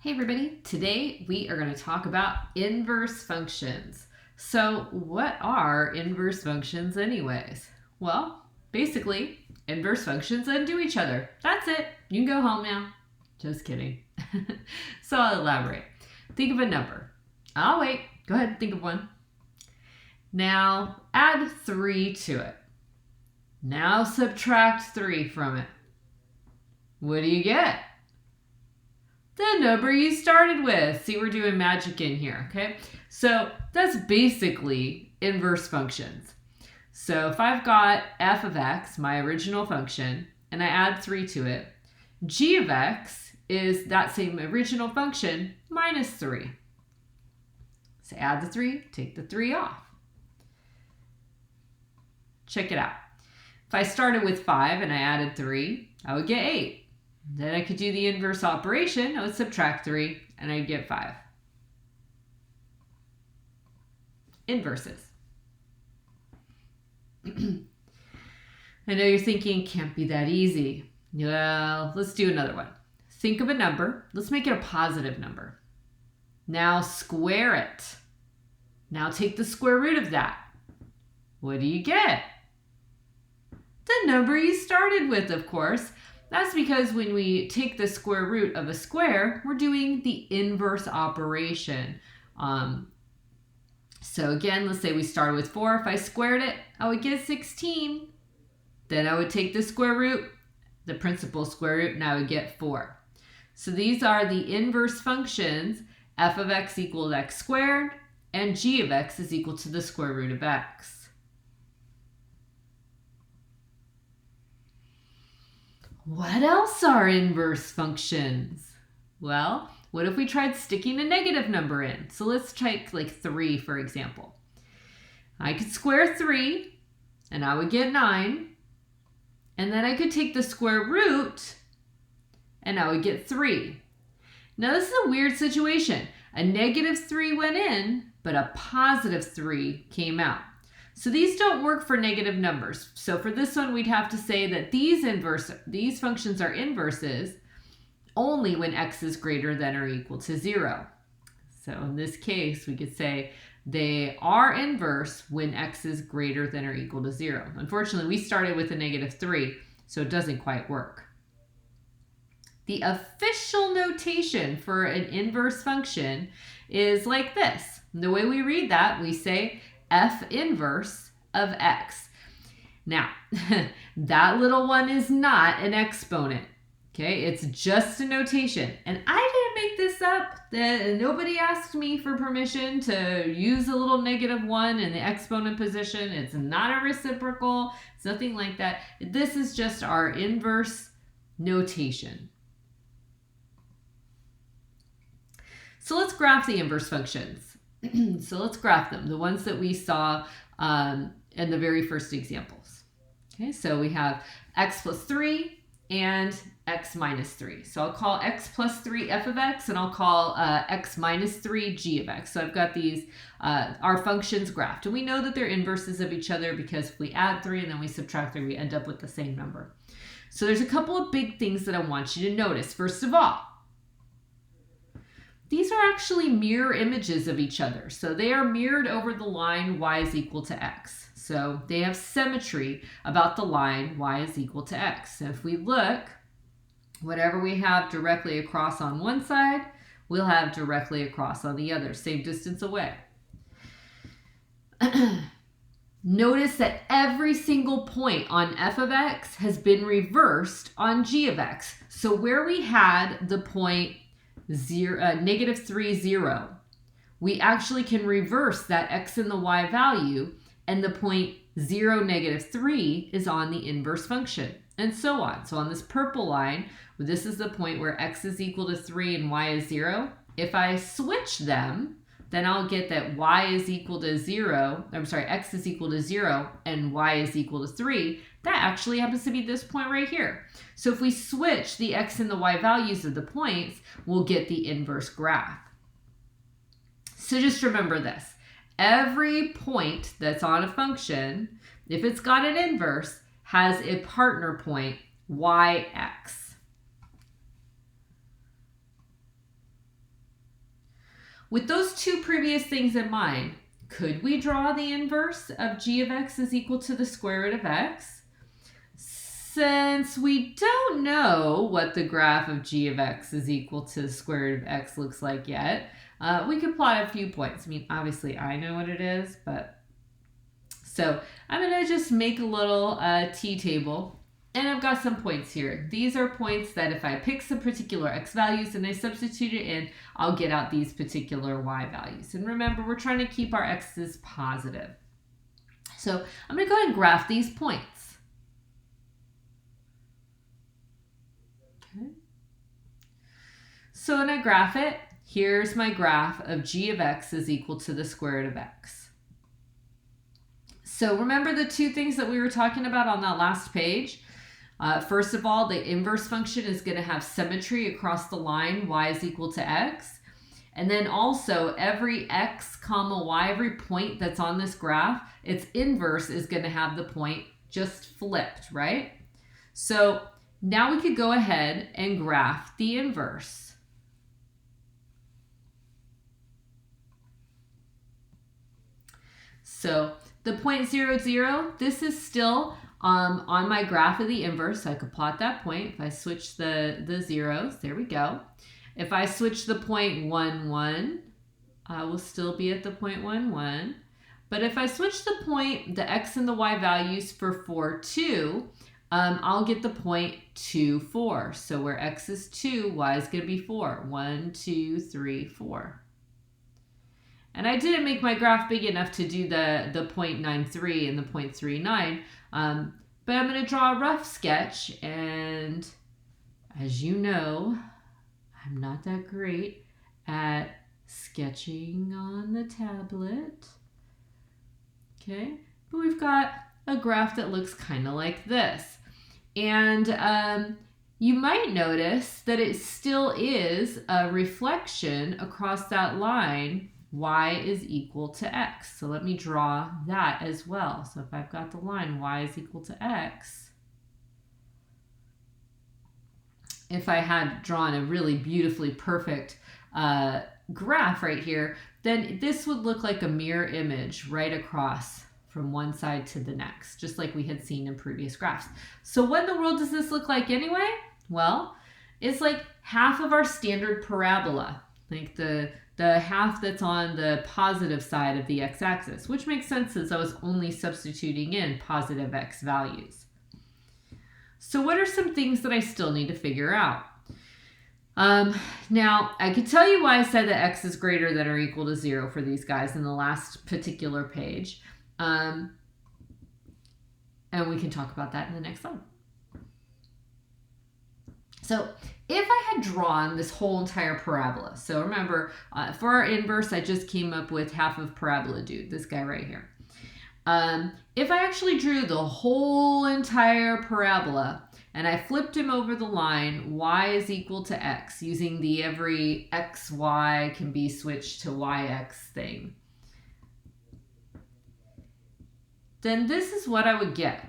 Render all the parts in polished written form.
Hey everybody, today we are going to talk about inverse functions. So what are inverse functions anyways? Well, basically, inverse functions undo each other. That's it. You can go home now. Just kidding. So I'll elaborate. Think of a number. I'll wait. Go ahead and think of one. Now add 3 to it. Now subtract 3 from it. What do you get? The number you started with. See, we're doing magic in here, okay? So that's basically inverse functions. So if I've got f of x, my original function, and I add 3 to it, g of x is that same original function minus 3. So add the 3, take the 3 off. Check it out. If I started with 5 and I added 3, I would get 8. Then I could do the inverse operation. I would subtract 3 and I'd get 5. Inverses. I know you're thinking, can't be that easy. Well, let's do another one. Think of a number. Let's make it a positive number. Now square it. Now take the square root of that. What do you get? The number you started with, of course. That's because when we take the square root of a square, we're doing the inverse operation. So again, let's say we started with 4. If I squared it, I would get 16. Then I would take the square root, the principal square root, and I would get 4. So these are the inverse functions. F of x equals x squared, and g of x is equal to the square root of x. What else are inverse functions? Well, what if we tried sticking a negative number in? So let's take like 3, for example. I could square 3, and I would get 9. And then I could take the square root, and I would get 3. Now this is a weird situation. A negative 3 went in, but a positive 3 came out. So these don't work for negative numbers. So for this one, we'd have to say that these functions are inverses only when x is greater than or equal to 0. So in this case, we could say they are inverse when x is greater than or equal to 0. Unfortunately, we started with a negative 3, so it doesn't quite work. The official notation for an inverse function is like this. The way we read that, we say f inverse of x. Now, that little one is not an exponent, okay? It's just a notation. And I didn't make this up. Nobody asked me for permission to use a little negative 1 in the exponent position. It's not a reciprocal. It's nothing like that. This is just our inverse notation. So let's graph the inverse functions. So let's graph them, the ones that we saw in the very first examples. Okay, so we have x plus 3 and x minus 3. So I'll call x plus 3 f of x, and I'll call x minus 3 g of x. So I've got these, our functions graphed. And we know that they're inverses of each other because if we add 3 and then we subtract 3, we end up with the same number. So there's a couple of big things that I want you to notice. First of all, these are actually mirror images of each other. So they are mirrored over the line y is equal to x. So they have symmetry about the line y is equal to x. So if we look, whatever we have directly across on one side, we'll have directly across on the other, same distance away. Notice that every single point on f of x has been reversed on g of x. So where we had the point negative 3, 0, we actually can reverse that x and the y value, and the point 0, negative 3 is on the inverse function, and so on. So on this purple line, this is the point where x is equal to 3 and y is 0. If I switch them, then I'll get that y is equal to 0, x is equal to 0 and y is equal to 3. That actually happens to be this point right here. So if we switch the x and the y values of the points, we'll get the inverse graph. So just remember this. Every point that's on a function, if it's got an inverse, has a partner point, yx. with those two previous things in mind, could we draw the inverse of g of x is equal to the square root of x? Since we don't know what the graph of g of x is equal to the square root of x looks like yet, we could plot a few points. I mean, obviously I know what it is, but so I'm going to just make a little t-table, and I've got some points here. These are points that if I pick some particular x values and I substitute it in, I'll get out these particular y values. And remember, we're trying to keep our x's positive. So I'm going to go ahead and graph these points. Okay. So when I graph it, here's my graph of g of x is equal to the square root of x. So remember the two things that we were talking about on that last page? First of all, the inverse function is going to have symmetry across the line y is equal to x. And then also every x comma y, every point that's on this graph, its inverse is going to have the point just flipped, right? So now we could go ahead and graph the inverse. So the point 0, 0, this is still on my graph of the inverse. So I could plot that point. If I switch the zeros, there we go. If I switch the point 1, 1, I will still be at the point 1, 1. But if I switch the x and the y values for 4, 2, I'll get the point 2, 4. So where x is 2, y is going to be 4. 1, 2, 3, 4. And I didn't make my graph big enough to do the 0.93 and the 0.39, but I'm going to draw a rough sketch, and as you know, I'm not that great at sketching on the tablet. Okay, but we've got a graph that looks kind of like this. And you might notice that it still is a reflection across that line, y is equal to x. So let me draw that as well. So if I've got the line y is equal to x, if I had drawn a really beautifully perfect graph right here, then this would look like a mirror image right across from one side to the next, just like we had seen in previous graphs. So what in the world does this look like anyway? Well, it's like half of our standard parabola, like the half that's on the positive side of the x-axis, which makes sense since I was only substituting in positive x values. So what are some things that I still need to figure out? Now, I could tell you why I said that x is greater than or equal to 0 for these guys in the last particular page. And we can talk about that in the next slide. So if I had drawn this whole entire parabola, so remember, for our inverse, I just came up with half of parabola dude, this guy right here. If I actually drew the whole entire parabola and I flipped him over the line, y is equal to x, using the every x, y can be switched to yx thing, then this is what I would get.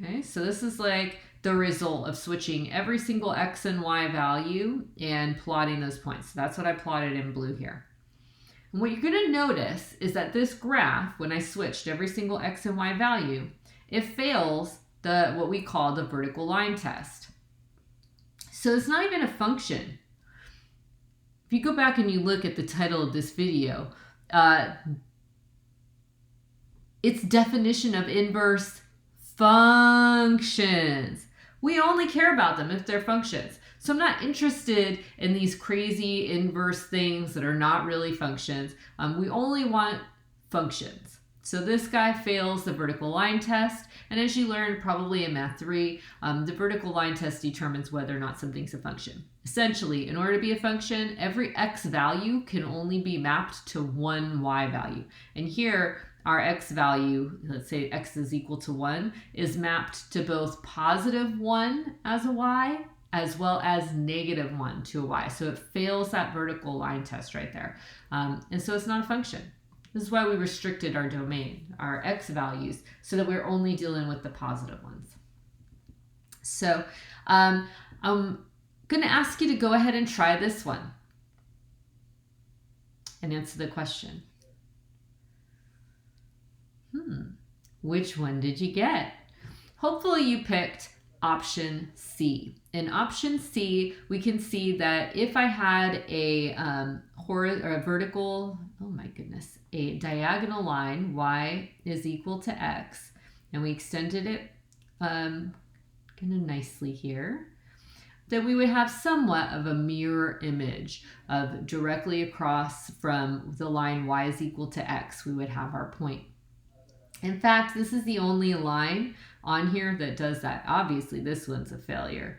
Okay, so this is like the result of switching every single x and y value and plotting those points. So that's what I plotted in blue here. And what you're going to notice is that this graph, when I switched every single x and y value, it fails what we call the vertical line test. So it's not even a function. If you go back and you look at the title of this video, its definition of inverse functions. We only care about them if they're functions. So I'm not interested in these crazy inverse things that are not really functions. We only want functions. So this guy fails the vertical line test. And as you learned probably in Math 3, the vertical line test determines whether or not something's a function. Essentially, in order to be a function, every x value can only be mapped to one y value. And here, our x value, let's say x is equal to 1, is mapped to both positive 1 as a y, as well as negative 1 to a y. So it fails that vertical line test right there. And so it's not a function. This is why we restricted our domain, our x values, so that we're only dealing with the positive ones. So I'm going to ask you to go ahead and try this one. and answer the question. Which one did you get? Hopefully you picked option C. In option C, we can see that if I had a vertical, a diagonal line, y is equal to x, and we extended it kind of nicely here, then we would have somewhat of a mirror image of directly across from the line y is equal to x, we would have our point. In fact, this is the only line on here that does that. Obviously, this one's a failure.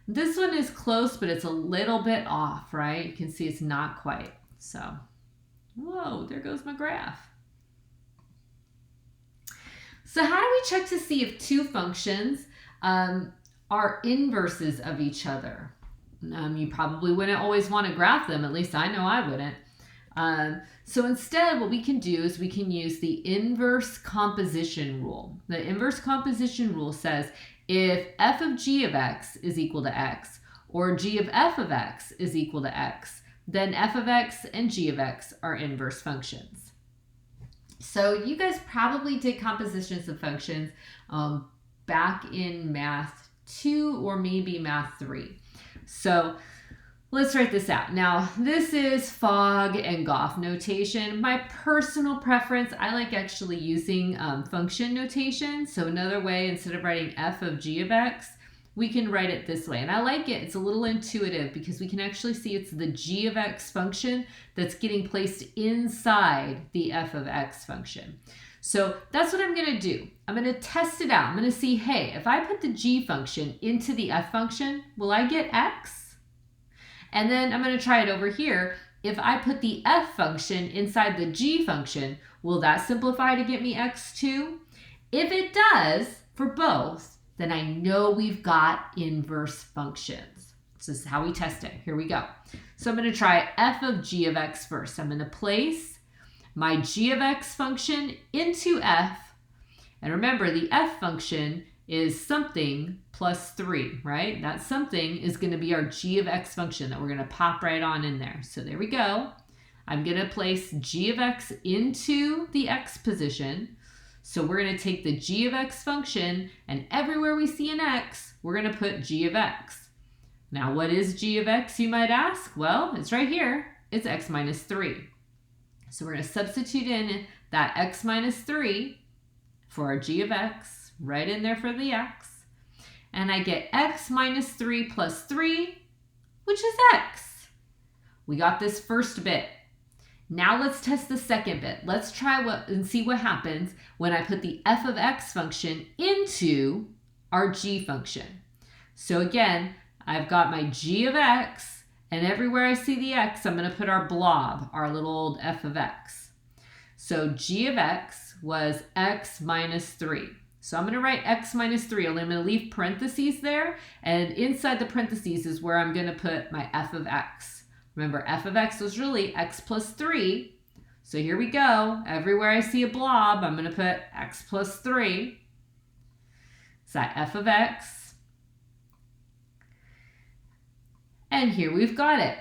This one is close, but it's a little bit off, right? You can see it's not quite. So, whoa, there goes my graph. So how do we check to see if two functions are inverses of each other? You probably wouldn't always want to graph them. At least I know I wouldn't. So instead, what we can do is we can use the inverse composition rule. The inverse composition rule says if f of g of x is equal to x, or g of f of x is equal to x, then f of x and g of x are inverse functions. So you guys probably did compositions of functions back in Math 2 or maybe Math 3. So let's write this out. Now, this is Fogg and Goff notation. My personal preference, I like actually using function notation. So another way, instead of writing f of g of x, we can write it this way. And I like it. It's a little intuitive because we can actually see it's the g of x function that's getting placed inside the f of x function. So that's what I'm going to do. I'm going to test it out. I'm going to see, hey, if I put the g function into the f function, will I get x? And then I'm going to try it over here. If I put the f function inside the g function, will that simplify to get me x too? If it does for both, then I know we've got inverse functions. This is how we test it. Here we go. So I'm going to try f of g of x first. I'm going to place my g of x function into f. And remember, the f function is something plus 3, right? That something is going to be our g of x function that we're going to pop right on in there. So there we go. I'm going to place g of x into the x position. So we're going to take the g of x function, and everywhere we see an x, we're going to put g of x. Now, what is g of x, you might ask? Well, it's right here. It's x minus 3. So we're going to substitute in that x minus 3 for our g of x. Right in there for the x. And I get x minus 3 plus 3, which is x. We got this first bit. Now let's test the second bit. Let's try and see what happens when I put the f of x function into our g function. So again, I've got my g of x, and everywhere I see the x, I'm going to put our blob, our little old f of x. So g of x was x minus 3. So I'm going to write x minus 3, only I'm going to leave parentheses there, and inside the parentheses is where I'm going to put my f of x. Remember, f of x was really x plus 3. So here we go. Everywhere I see a blob, I'm going to put x plus 3. It's that f of x. And here we've got it.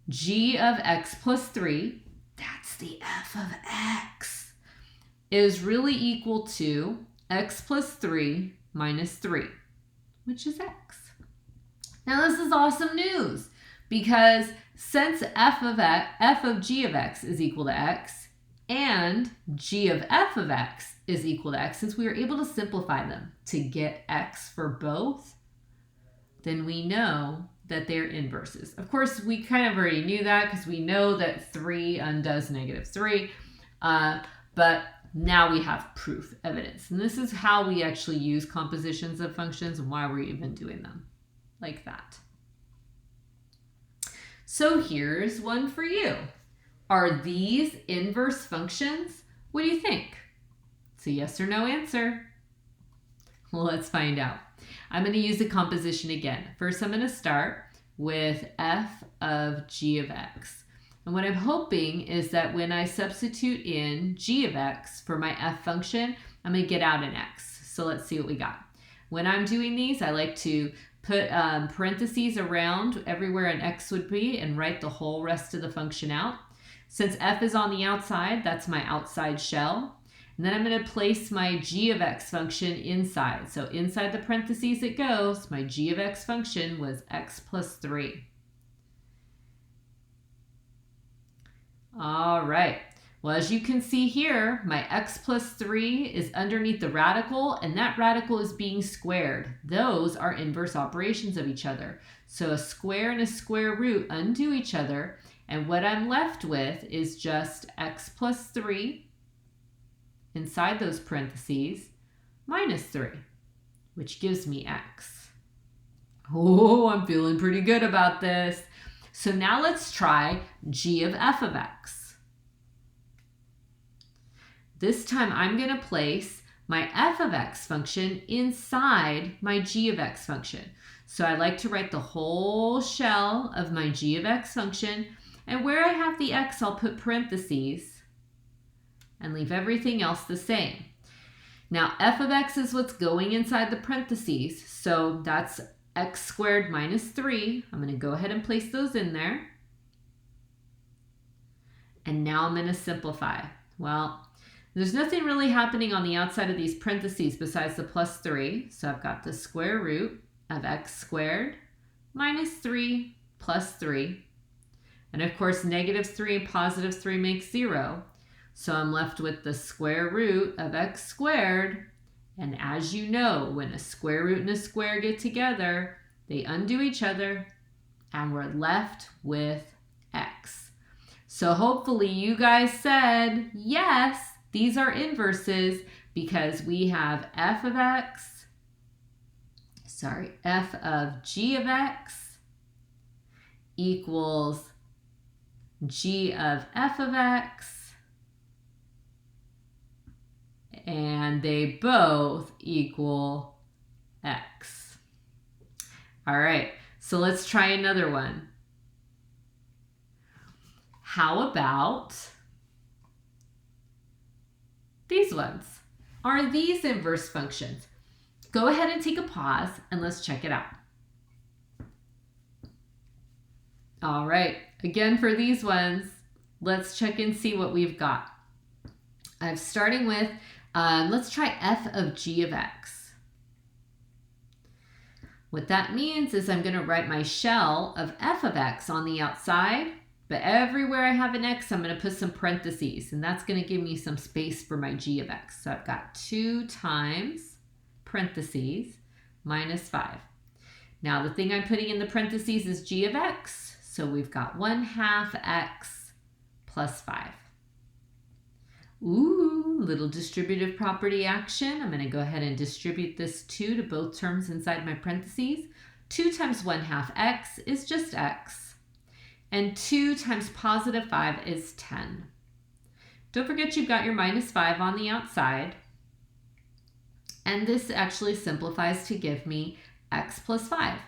G of x plus 3, that's the f of x, is really equal to x plus 3 minus 3, which is x. Now this is awesome news because since f of g of x is equal to x and g of f of x is equal to x, since we were able to simplify them to get x for both, then we know that they're inverses. Of course, we kind of already knew that because we know that 3 undoes negative 3, but now we have proof, evidence. And this is how we actually use compositions of functions and why we're even doing them like that. So here's one for you. Are these inverse functions? What do you think? It's a yes or no answer. Well, let's find out. I'm going to use a composition again. First, I'm going to start with f of g of x. And what I'm hoping is that when I substitute in g of x for my f function, I'm going to get out an x. So let's see what we got. When I'm doing these, I like to put parentheses around everywhere an x would be and write the whole rest of the function out. Since f is on the outside, that's my outside shell. And then I'm going to place my g of x function inside. So inside the parentheses it goes. My g of x function was x plus 3. All right. Well, as you can see here, my x plus 3 is underneath the radical, and that radical is being squared. Those are inverse operations of each other. So a square and a square root undo each other, and what I'm left with is just x plus 3 inside those parentheses minus 3, which gives me x. Oh, I'm feeling pretty good about this. So now let's try g of f of x. This time I'm going to place my f of x function inside my g of x function. So I like to write the whole shell of my g of x function, and where I have the x, I'll put parentheses and leave everything else the same. Now f of x is what's going inside the parentheses, so that's x squared minus 3. I'm going to go ahead and place those in there. And now I'm going to simplify. Well, there's nothing really happening on the outside of these parentheses besides the plus 3. So I've got the square root of x squared minus 3 plus 3. And of course, negative 3 and positive 3 makes 0. So I'm left with the square root of x squared. And as you know, when a square root and a square get together, they undo each other, and we're left with x. So hopefully you guys said, yes, these are inverses because we have f of g of x equals g of f of x, and they both equal x. All right, so let's try another one. How about these ones? Are these inverse functions? Go ahead and take a pause and let's check it out. All right, again for these ones, let's check and see what we've got. I'm starting with, let's try f of g of x. What that means is I'm going to write my shell of f of x on the outside, but everywhere I have an x, I'm going to put some parentheses, and that's going to give me some space for my g of x. So I've got 2 times parentheses minus 5. Now the thing I'm putting in the parentheses is g of x, so we've got 1/2 x plus 5. Ooh, little distributive property action. I'm going to go ahead and distribute this 2 to both terms inside my parentheses. 2 times 1/2 x is just x. And 2 times positive 5 is 10. Don't forget you've got your minus 5 on the outside. And this actually simplifies to give me x plus 5.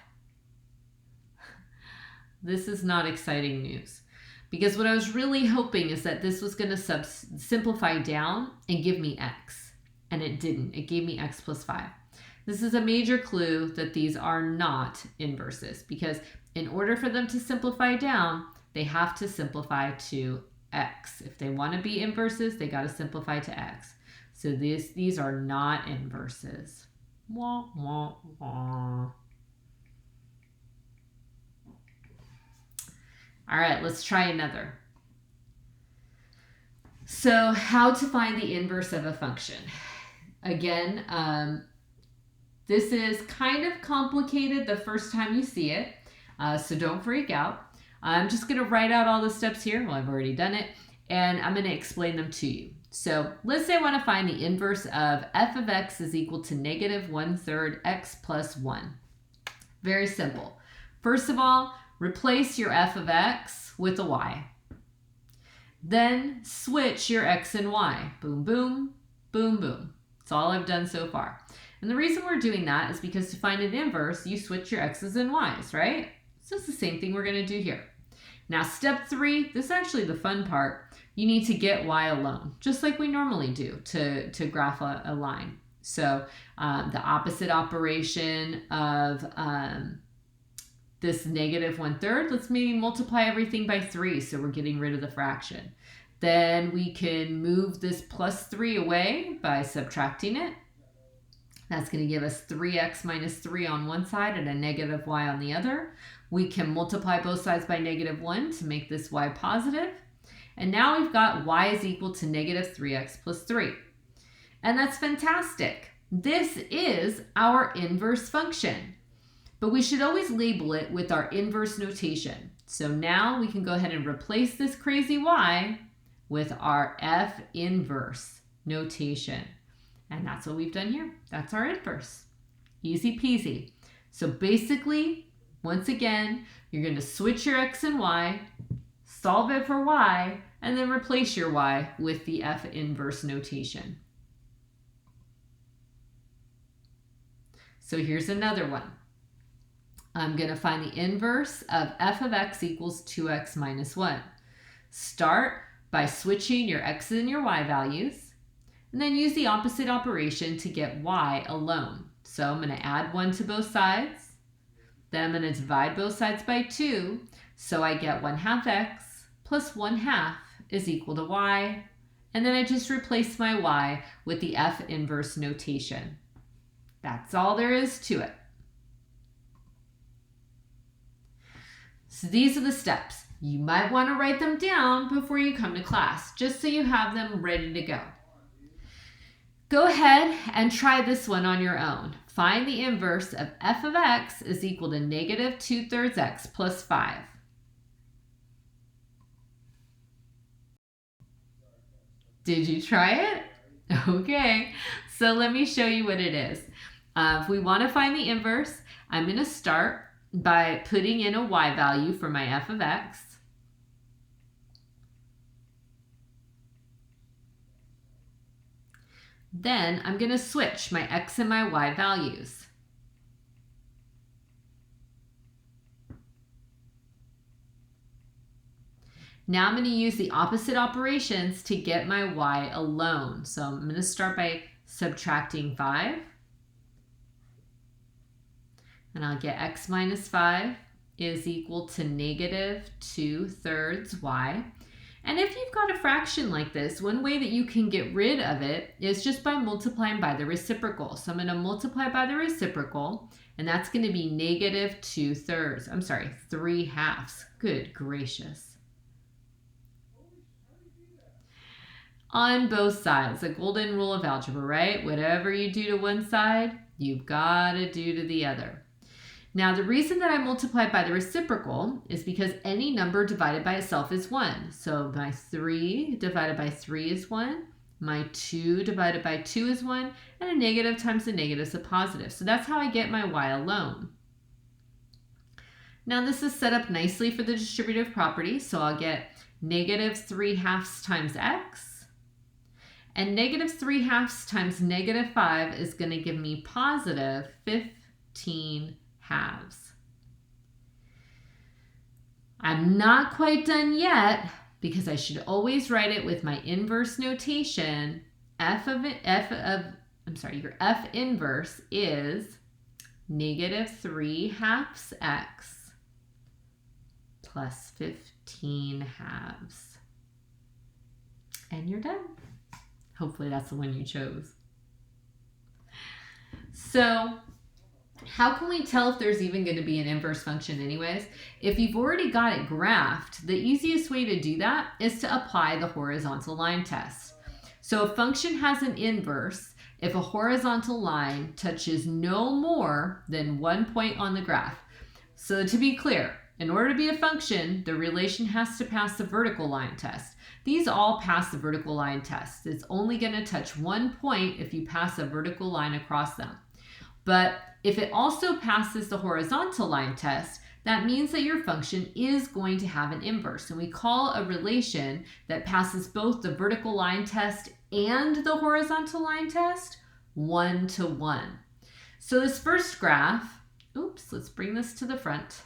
This is not exciting news, because what I was really hoping is that this was going to simplify down and give me x, and it didn't. It gave me x plus 5. This is a major clue that these are not inverses, because in order for them to simplify down, they have to simplify to x. If they want to be inverses, they got to simplify to x. So these are not inverses. Wah, wah, wah. All right, let's try another. So how to find the inverse of a function. Again, this is kind of complicated the first time you see it, so don't freak out. I'm just going to write out all the steps here. Well, I've already done it, and I'm going to explain them to you. So let's say I want to find the inverse of f of x is equal to negative 1/3 x plus 1. Very simple. First of all, replace your f of x with a y. Then switch your x and y. Boom, boom, boom, boom. That's all I've done so far. And the reason we're doing that is because to find an inverse, you switch your x's and y's, right? So it's the same thing we're going to do here. Now, step 3, this is actually the fun part. You need to get y alone, just like we normally do to graph a line. So the opposite operation of this negative 1/3, let's maybe multiply everything by 3, so we're getting rid of the fraction. Then we can move this plus 3 away by subtracting it. That's going to give us 3x minus 3 on one side and a negative y on the other. We can multiply both sides by -1 to make this y positive. And now we've got y is equal to negative 3x plus 3. And that's fantastic. This is our inverse function. But we should always label it with our inverse notation. So now we can go ahead and replace this crazy y with our f inverse notation. And that's what we've done here. That's our inverse. Easy peasy. So basically, once again, you're going to switch your x and y, solve it for y, and then replace your y with the f inverse notation. So here's another one. I'm going to find the inverse of f of x equals 2x minus 1. Start by switching your x and your y values, and then use the opposite operation to get y alone. So I'm going to add 1 to both sides. Then I'm going to divide both sides by 2, so I get 1/2 x plus 1/2 is equal to y. And then I just replace my y with the f inverse notation. That's all there is to it. So these are the steps. You might want to write them down before you come to class, just so you have them ready to go. Go ahead and try this one on your own. Find the inverse of f of x is equal to negative 2/3 x plus 5. Did you try it? Okay, so let me show you what it is. If we want to find the inverse, I'm going to start by putting in a y value for my f of x. Then I'm going to switch my x and my y values. Now I'm going to use the opposite operations to get my y alone. So I'm going to start by subtracting 5. And I'll get x minus 5 is equal to negative 2/3 y. And if you've got a fraction like this, one way that you can get rid of it is just by multiplying by the reciprocal. So I'm going to multiply by the reciprocal, and that's going to be negative 2/3. I'm sorry, 3/2. Good gracious. On both sides, the golden rule of algebra, right? Whatever you do to one side, you've got to do to the other. Now, the reason that I multiply by the reciprocal is because any number divided by itself is 1. So my 3 divided by 3 is 1. My 2 divided by 2 is 1. And a negative times a negative is a positive. So that's how I get my y alone. Now, this is set up nicely for the distributive property. So I'll get negative 3/2 times x. And negative 3/2 times negative 5 is going to give me positive 15 halves. I'm not quite done yet because I should always write it with my inverse notation. Your f inverse is negative 3/2 x plus 15 halves. And you're done. Hopefully that's the one you chose. So how can we tell if there's even going to be an inverse function anyways? If you've already got it graphed, the easiest way to do that is to apply the horizontal line test. So a function has an inverse if a horizontal line touches no more than 1 point on the graph. So to be clear, in order to be a function, the relation has to pass the vertical line test. These all pass the vertical line test. It's only going to touch 1 point if you pass a vertical line across them. But if it also passes the horizontal line test, that means that your function is going to have an inverse. And we call a relation that passes both the vertical line test and the horizontal line test 1-to-1. So this first graph, let's bring this to the front.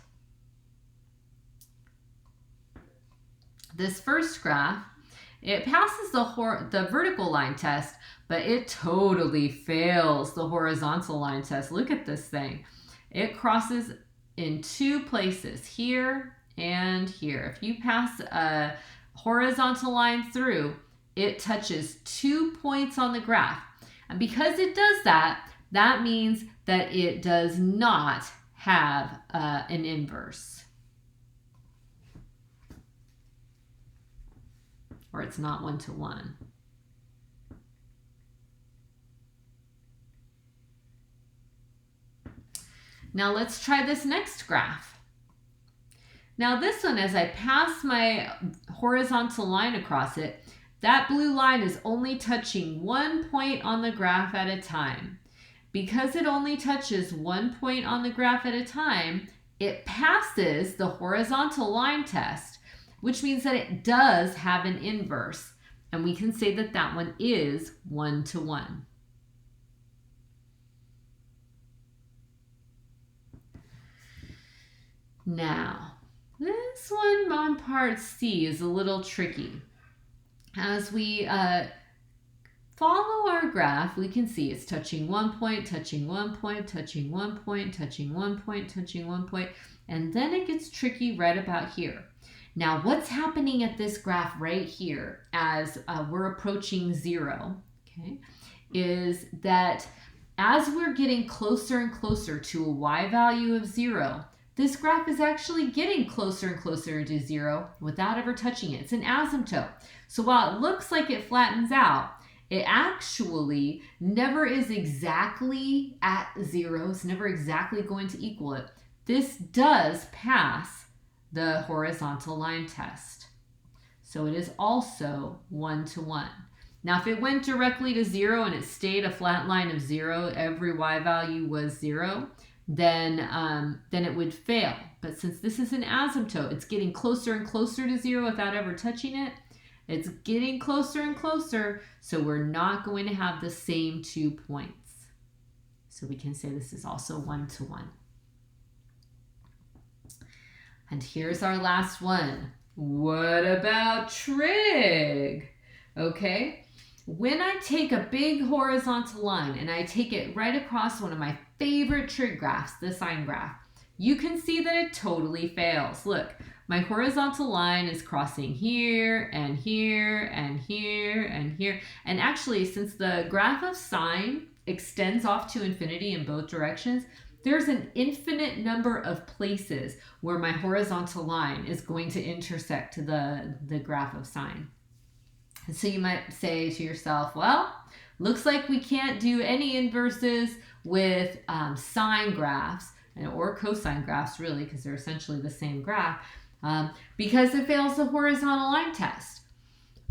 This first graph, it passes the vertical line test, but it totally fails the horizontal line test. Look at this thing. It in two places, here and here. If you pass a horizontal line through, it touches 2 points on the graph. And because it does that, that means that it does not have an inverse. Or it's not 1-to-1. Now let's try this next graph. Now this one, as I pass my horizontal line across it, that blue line is only touching 1 point on the graph at a time. Because it only touches 1 point on the graph at a time, it passes the horizontal line test, which means that it does have an inverse. And we can say that that one is 1-to-1. Now, this one on part C is a little tricky. As we follow our graph, we can see it's touching 1 point, touching 1 point, touching 1 point, touching 1 point, touching 1 point, and then it gets tricky right about here. Now, what's happening at this graph right here as we're approaching 0, okay, is that as we're getting closer and closer to a y value of 0, this graph is actually getting closer and closer to 0 without ever touching it. It's an asymptote. So while it looks like it flattens out, it actually never is exactly at 0. It's never exactly going to equal it. This does pass the horizontal line test. So it is also 1-to-1. Now, if it went directly to 0 and it stayed a flat line of 0, every y value was 0, then it would fail. But since this is an asymptote, it's getting closer and closer to 0 without ever touching it. It's getting closer and closer, so we're not going to have the same 2 points. So we can say this is also 1-to-1. And here's our last one. What about trig? Okay, when I take a big horizontal line and I take it right across one of my favorite trig graphs, the sine graph, you can see that it totally fails. Look, my horizontal line is crossing here and here and here and here. And actually, since the graph of sine extends off to infinity in both directions, there's an infinite number of places where my horizontal line is going to intersect the graph of sine. And so you might say to yourself, well, looks like we can't do any inverses with sine graphs or cosine graphs, really, because they're essentially the same graph, because it fails the horizontal line test.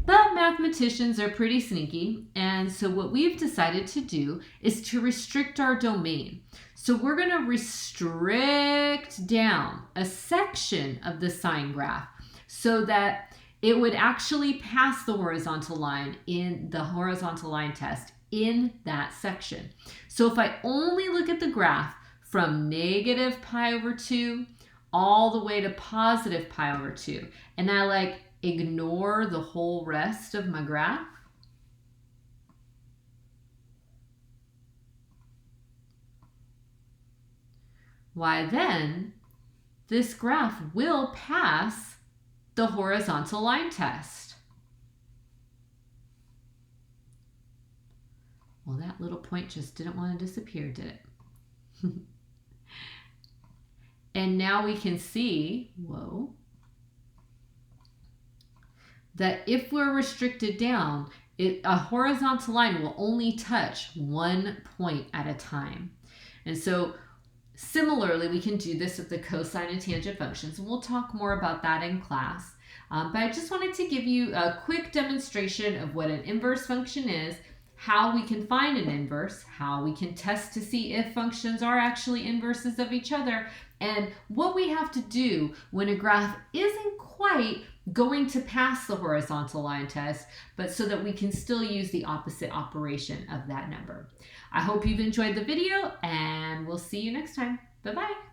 But mathematicians are pretty sneaky, and so what we've decided to do is to restrict our domain. So we're going to restrict down a section of the sine graph so that it would actually pass the horizontal line in the horizontal line test in that section. So if I only look at the graph from negative pi over 2 all the way to positive pi over 2, and I ignore the whole rest of my graph, why then this graph will pass the horizontal line test. Well, that little point just didn't want to disappear, did it? And now we can see, whoa, that if we're restricted down, a horizontal line will only touch 1 point at a time. And so similarly, we can do this with the cosine and tangent functions, and we'll talk more about that in class. But I just wanted to give you a quick demonstration of what an inverse function is, how we can find an inverse, how we can test to see if functions are actually inverses of each other, and what we have to do when a graph isn't quite going to pass the horizontal line test, but so that we can still use the opposite operation of that number. I hope you've enjoyed the video, and we'll see you next time. Bye-bye.